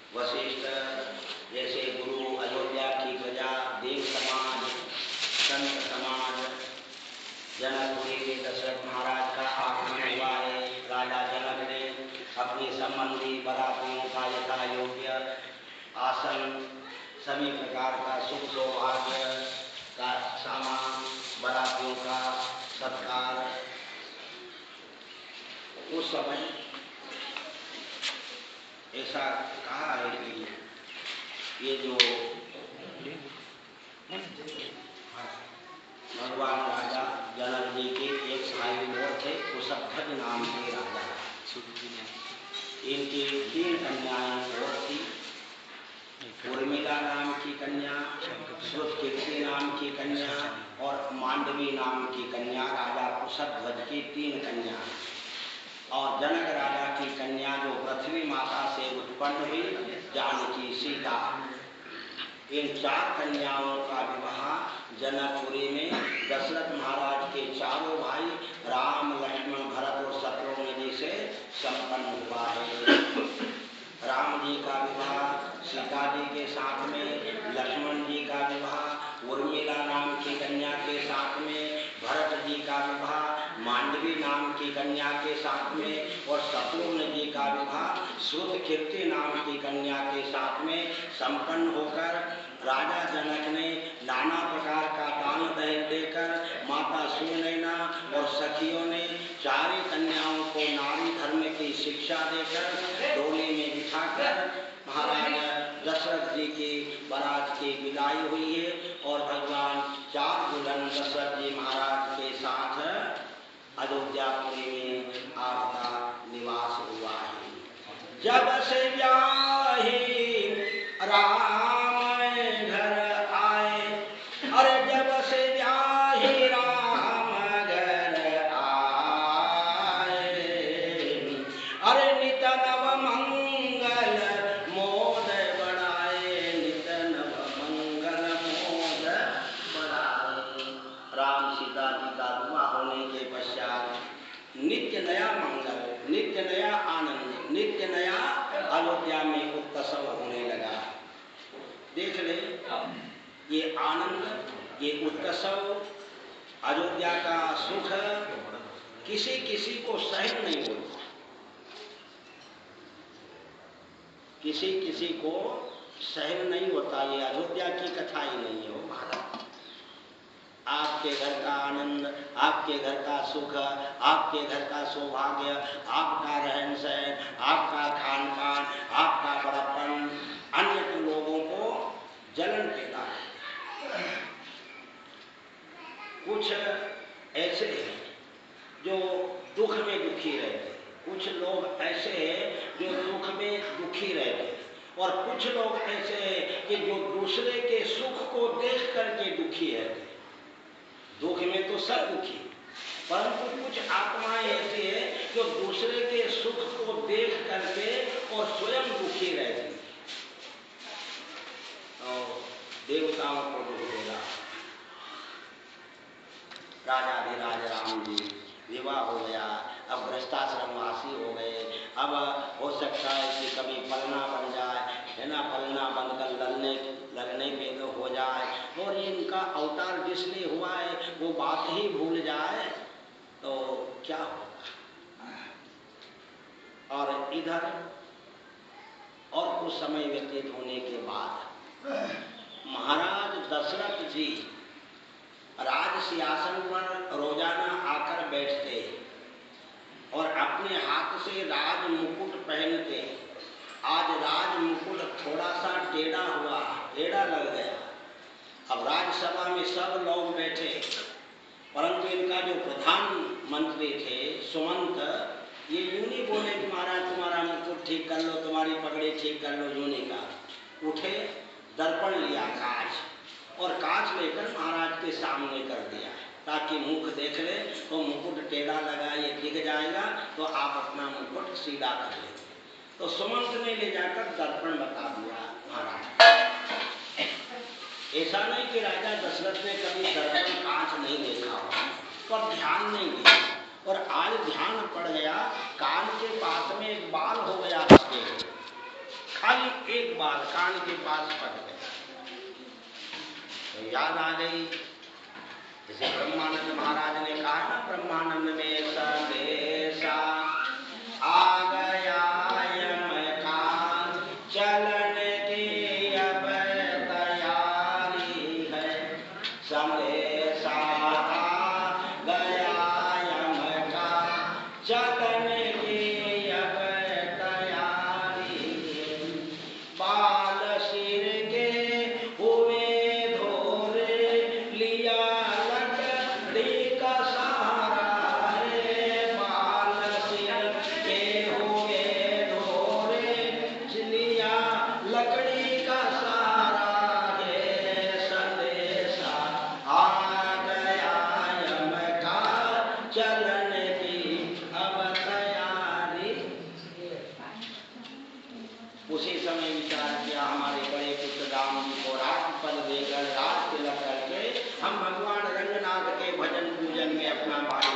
वशिष्ठ जैसे गुरु, अयोध्या की प्रजा, देव समाज, संत समाज, जनकपुरी के दशरथ महाराज का आगमन हुआ है। राजा जनक ने अपने संबंधी बरातियों का यथा योग्य आसन, सभी प्रकार का सुख सौभाग्य का सामान, बरातियों का सत्कार। उस समय ऐसा कहा है कि ये जो भगवान राजा जनक जी के एक भाई और थे, कुशध्वज नाम के राजा, इनकी 3 कन्याएं और थी। उर्मिला नाम की कन्या, श्रुतकीर्ति नाम की कन्या और मांडवी नाम की कन्या, राजा कुशध्वज की 3 कन्या। और जनक राजा की कन्या जो पृथ्वी माता से उत्पन्न हुई, जानकी, सीता, इन 4 कन्याओं का विवाह जनकपुरी में दशरथ महाराज के चारों भाई राम, लक्ष्मण, भरत और शत्रुघ्न जी से संपन्न हुआ है। राम जी का विवाह सीता जी के साथ में, लक्ष्मण जी का विवाह उर्मिला नाम की कन्या के साथ में, भरत जी का विवाह मांडवी नाम की कन्या के साथ में और शत्रुघ्न जी का विवाह श्रुतकीर्ति नाम की कन्या के साथ में संपन्न होकर राजा जनक ने नाना प्रकार का दान दहेज देकर माता सुनैना और सखियों ने 4 कन्याओं को नारी धर्म की शिक्षा देकर डोली में बिठाकर महाराज दशरथ जी की बारात की विदाई हुई है। और भगवान 4 दुल्हन दशरथ जी महाराज के साथ अयोध्यापुरी में आपका निवास हुआ है। जब से ब्याही राम घर आए, अरे जब से ब्याही राम घर आए, अरे नित नव मंगल मोद बढ़ाए, नित नव मंगल मोद बढ़ाए। राम सीता जी का विवाह होने के पश्चात नित्य नया मंगल, नित्य नया आनंद, नित्य नया अयोध्या में उत्सव होने लगा। देख ले, ये आनंद, ये उत्सव, अयोध्या का सुख किसी किसी को सहन नहीं होता, किसी किसी को सहन नहीं होता। ये अयोध्या की कथा ही नहीं है वो महाराज। आपके घर का आनंद, आपके घर का सुख, आपके घर का सौभाग्य, आपका रहन सहन, आपका खान पान, आपका बड़प्पन अन्य के लोगों को जलन पैदा है। कुछ ऐसे हैं जो दुख में दुखी रहते, कुछ लोग ऐसे हैं जो दुख में दुखी रहते, और कुछ लोग ऐसे हैं कि जो दूसरे के सुख को देख करके दुखी रहते। दुख में तो सब दुखी, परंतु कुछ आत्माएं ऐसी है जो दूसरे के सुख को देख करके और स्वयं दुखी रहती। और देवताओं को दुख देगा। राजाधिराज राम जी विवाह हो गया, अब भ्रष्टाश्रमवासी हो गए। अब हो सकता है कि कभी पलना बन जाए, है ना, पलना बनकर लगने पे तो हो जाए, और इनका अवतार जिसलिए हुआ है वो बात ही भूल जाए तो क्या होगा। और इधर और कुछ समय व्यतीत होने के बाद महाराज दशरथ जी राज सिंहासन पर रोजाना आकर बैठते और अपने हाथ से राज मुकुट पहनते। आज राज मुकुट थोड़ा सा टेढ़ा हुआ, टेढ़ा लग गया। अब राज्यसभा में सब लोग बैठे, परंतु इनका जो प्रधानमंत्री थे सुमंत, ये यूं नहीं बोले कि महाराज तुम्हारा मुकुट ठीक कर लो, तुम्हारी पगड़ी ठीक कर लो, यूं नहीं कहा। उठे, दर्पण लिया कांच, और कांच लेकर महाराज के सामने कर दिया ताकि मुख देख ले, तो मुकुट टेढ़ा लगा ये दिख जाएगा तो आप अपना मुकुट सीधा कर ले। तो सुमंत ने ले जाकर दर्पण बता दिया महाराज। ऐसा नहीं कि राजा दशरथ ने कभी दर्पण कांच नहीं देखा हो, पर ध्यान नहीं दिया, और आज ध्यान पड़ गया, कान के पास में एक बाल हो गया उसके, खाली एक बार कान के पास पड़ गया तो याद आ गई। जैसे ब्रह्मानंद महाराज ने कहा ना, ब्रह्मानंद में संदेशा आ गया यम का, चलन की अब तैयारी है। संदेशा आ गया यम का, चलन की अब तैयारी है। बाल सिर के हुए धोरे, लिया लकड़ी का सहारा है। बाल सिर के हुए धोरे, लिया लकड़ी का सहारा है। संदेशा आ गया यम का, चलन की अब तैयारी। उसी समय विचार किया हमारे बड़े पुत्र राम जी को राज्य पद देकर राज तिलक करके हम भगवान